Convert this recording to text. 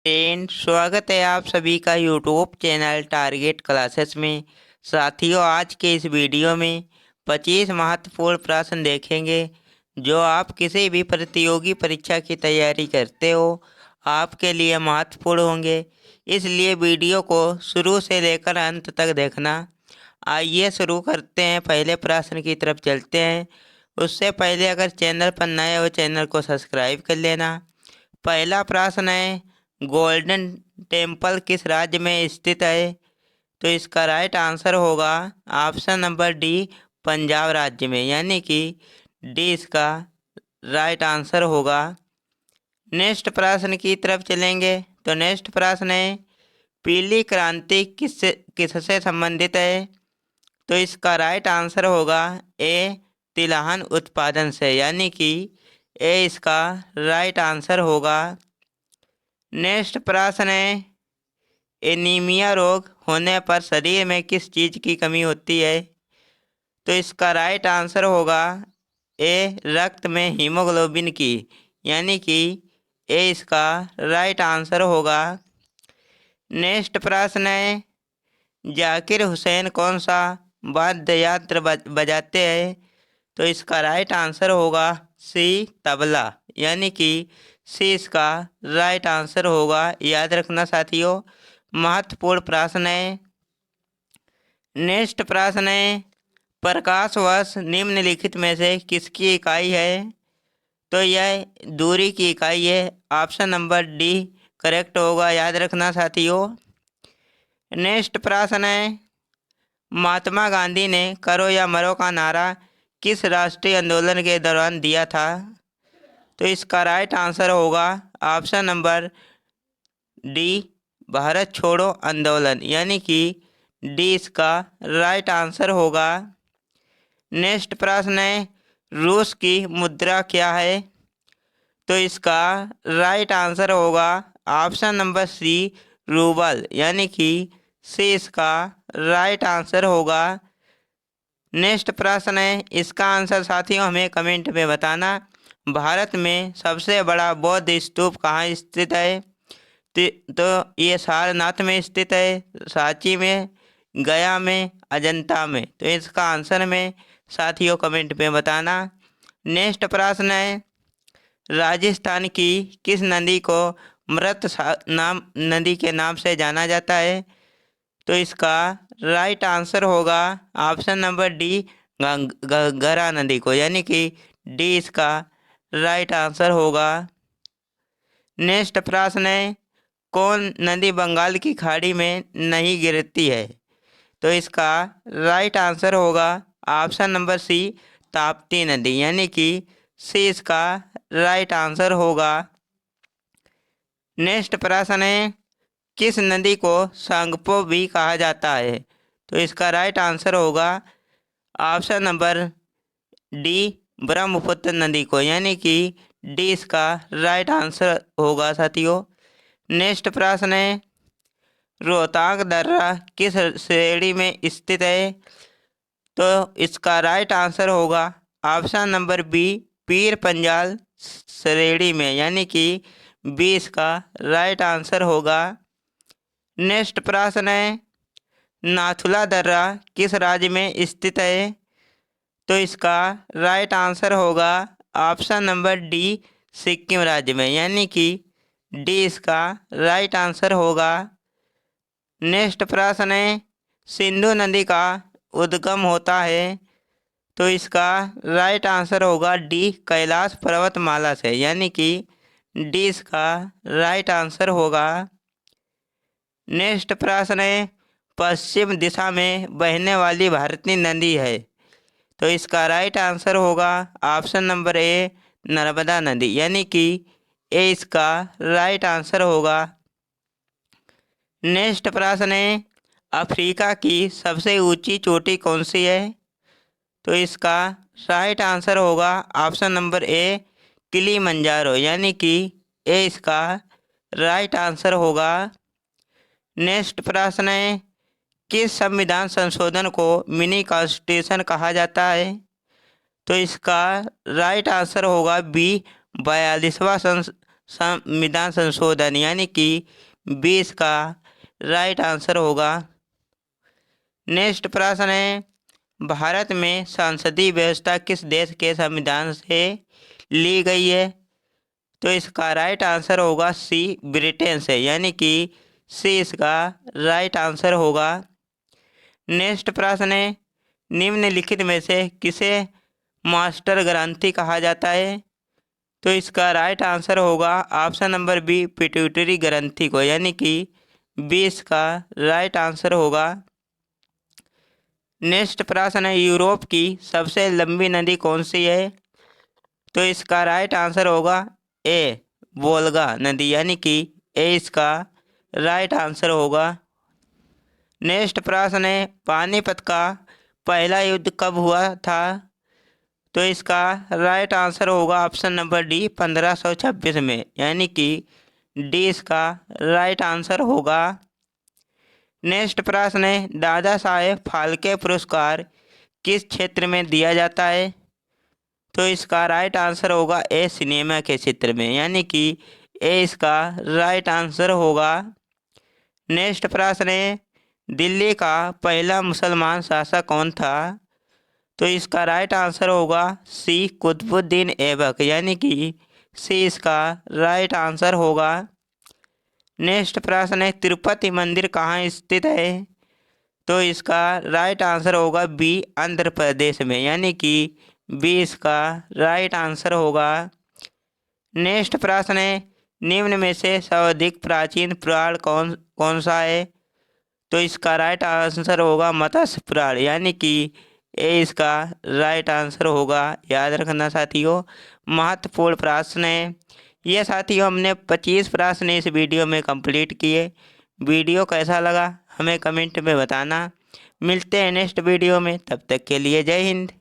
स्वागत है आप सभी का यूट्यूब चैनल टारगेट क्लासेस में। साथियों, आज के इस वीडियो में 25 महत्वपूर्ण प्रश्न देखेंगे जो आप किसी भी प्रतियोगी परीक्षा की तैयारी करते हो आपके लिए महत्वपूर्ण होंगे। इसलिए वीडियो को शुरू से लेकर अंत तक देखना। आइए शुरू करते हैं, पहले प्रश्न की तरफ चलते हैं। उससे पहले अगर चैनल पर नए हो चैनल को सब्सक्राइब कर लेना। पहला प्रश्न है, गोल्डन टेम्पल किस राज्य में स्थित है? तो इसका राइट आंसर होगा ऑप्शन नंबर डी, पंजाब राज्य में, यानी कि डी इसका राइट आंसर होगा। नेक्स्ट प्रश्न की तरफ चलेंगे। तो नेक्स्ट प्रश्न है, पीली क्रांति किससे संबंधित है? तो इसका राइट आंसर होगा ए, तिलहन उत्पादन से, यानी कि ए इसका राइट आंसर होगा। नेक्स्ट प्रश्न है, एनीमिया रोग होने पर शरीर में किस चीज़ की कमी होती है? तो इसका राइट आंसर होगा ए, रक्त में हीमोग्लोबिन की, यानी कि ए इसका राइट आंसर होगा। नेक्स्ट प्रश्न है, जाकिर हुसैन कौन सा वाद्य यंत्र बजाते हैं? तो इसका राइट आंसर होगा सी, तबला, यानी कि सी इसका राइट आंसर होगा। याद रखना साथियों, महत्वपूर्ण प्रश्न है। नेक्स्ट प्रश्न है, प्रकाश वर्ष निम्नलिखित में से किसकी इकाई है? तो यह दूरी की इकाई है। ऑप्शन नंबर डी करेक्ट होगा, याद रखना साथियों। नेक्स्ट प्रश्न है, महात्मा गांधी ने करो या मरो का नारा किस राष्ट्रीय आंदोलन के दौरान दिया था? तो इसका राइट आंसर होगा ऑप्शन नंबर डी, भारत छोड़ो आंदोलन, यानी कि डी इसका राइट आंसर होगा। नेक्स्ट प्रश्न है, रूस की मुद्रा क्या है? तो इसका राइट आंसर होगा ऑप्शन नंबर सी, रूबल, यानी कि सी इसका राइट आंसर होगा। नेक्स्ट प्रश्न है, इसका आंसर साथियों हमें कमेंट में बताना। भारत में सबसे बड़ा बौद्ध स्तूप कहाँ स्थित है? तो ये सारनाथ में स्थित है, सांची में, गया में, अजंता में। तो इसका आंसर में साथियों कमेंट में बताना। नेक्स्ट प्रश्न है, राजस्थान की किस नदी को नाम नदी के नाम से जाना जाता है? तो इसका राइट आंसर होगा ऑप्शन नंबर डी, घग्गरा नदी को, यानी कि डी इसका राइट आंसर होगा। नेक्स्ट प्रश्न है, कौन नदी बंगाल की खाड़ी में नहीं गिरती है? तो इसका राइट आंसर होगा ऑप्शन नंबर सी, ताप्ती नदी, यानी कि सी इसका राइट आंसर होगा। नेक्स्ट प्रश्न है, किस नदी को सांगपो भी कहा जाता है? तो इसका राइट आंसर होगा ऑप्शन नंबर डी, ब्रह्मपुत्र नदी को, यानी कि डी इसका राइट आंसर होगा साथियों। नेक्स्ट प्रश्न है, रोहतांग दर्रा किस श्रेणी में स्थित है? तो इसका राइट आंसर होगा option number B, Pir Panjal श्रेणी में, यानी कि बी इसका राइट आंसर होगा। नेक्स्ट प्रश्न है, नाथुला दर्रा किस राज्य में स्थित है? तो इसका राइट आंसर होगा ऑप्शन नंबर डी, सिक्किम राज्य में, यानी कि डी इसका राइट आंसर होगा। नेक्स्ट प्रश्न है, सिंधु नदी का उद्गम होता है? तो इसका राइट आंसर होगा डी, कैलाश पर्वतमाला से, यानी कि डी इसका राइट आंसर होगा। नेक्स्ट प्रश्न है, पश्चिम दिशा में बहने वाली भारतीय नदी है? तो इसका राइट आंसर होगा ऑप्शन नंबर ए, नर्मदा नदी, यानी कि ए इसका राइट आंसर होगा। नेक्स्ट प्रश्न है, अफ्रीका की सबसे ऊंची चोटी कौन सी है? तो इसका राइट आंसर होगा ऑप्शन नंबर ए, किलिमंजारो, यानी कि ए इसका राइट आंसर होगा। नेक्स्ट प्रश्न है, किस संविधान संशोधन को मिनी कॉन्स्टिट्यूशन कहा जाता है? तो इसका राइट आंसर होगा बी, 42वां संविधान संशोधन, यानी कि 20 का राइट आंसर होगा। नेक्स्ट प्रश्न है, भारत में संसदीय व्यवस्था किस देश के संविधान से ली गई है? तो इसका राइट आंसर होगा सी, ब्रिटेन से, यानी कि सी इसका राइट आंसर होगा। नेक्स्ट प्रश्न है, निम्नलिखित में से किसे मास्टर ग्रंथि कहा जाता है? तो इसका राइट आंसर होगा ऑप्शन नंबर बी, पिट्यूटरी ग्रंथि को, यानी कि 20 का राइट आंसर होगा। नेक्स्ट प्रश्न है, यूरोप की सबसे लंबी नदी कौन सी है? तो इसका राइट आंसर होगा ए, वोल्गा नदी, यानी कि ए इसका राइट आंसर होगा। नेक्स्ट प्रश्न है, पानीपत का पहला युद्ध कब हुआ था? तो इसका राइट आंसर होगा ऑप्शन नंबर डी, 1526 में, यानी कि डी इसका राइट आंसर होगा। नेक्स्ट प्रश्न है, दादा साहेब फाल्के पुरस्कार किस क्षेत्र में दिया जाता है? तो इसका राइट आंसर होगा ए, सिनेमा के क्षेत्र में, यानी कि ए इसका राइट आंसर होगा। नेक्स्ट प्रश्न है, दिल्ली का पहला मुसलमान शासक कौन था? तो इसका राइट आंसर होगा सी, कुतुबुद्दीन ऐबक, यानी कि सी इसका राइट आंसर होगा। नेक्स्ट प्रश्न है, तिरुपति मंदिर कहाँ स्थित है? तो इसका राइट आंसर होगा बी, आंध्र प्रदेश में, यानी कि बी इसका राइट आंसर होगा। नेक्स्ट प्रश्न है, निम्न में से सर्वाधिक प्राचीन पुराण कौन सा है? तो इसका राइट आंसर होगा मत्स्य पुराण, यानी कि ए इसका राइट आंसर होगा। याद रखना साथियों, महत्वपूर्ण प्रश्न है ये। साथियों, हमने 25 प्रश्न इस वीडियो में कंप्लीट किए। वीडियो कैसा लगा हमें कमेंट में बताना। मिलते हैं नेक्स्ट वीडियो में, तब तक के लिए जय हिंद।